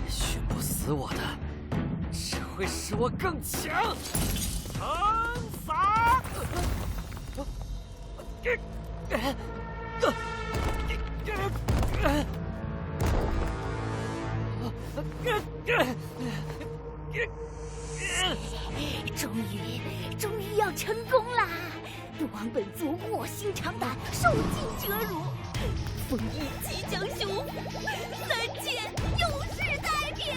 熏不死我的，只会使我更强。横扫！终于要成功啦！赌王本族卧薪尝胆，受尽折辱，丰邑即将修复，三界永世太平！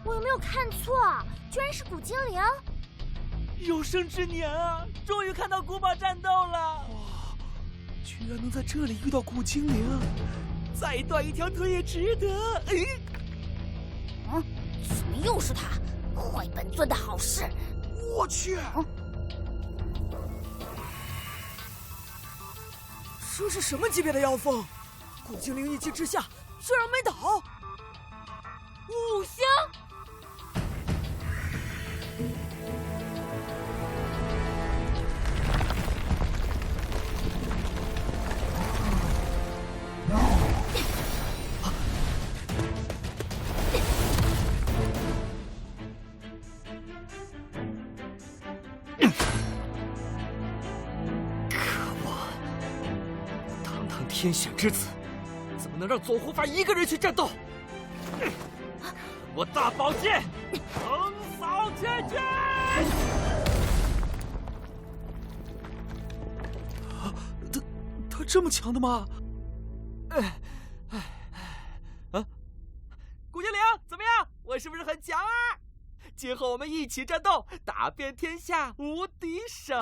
我有没有看错？居然是古精灵！有生之年啊，终于看到古堡战斗了！哇，居然能在这里遇到古精灵，再断一条腿也值得。怎么又是他？坏本尊的好事！我去！这是什么级别的妖风？古精灵一击之下，居然没倒！五星！天选之子，怎么能让左护法一个人去战斗？我大宝剑，横扫天军！他这么强的吗？古精灵怎么样？我是不是很强啊？今后我们一起战斗，打遍天下无敌手！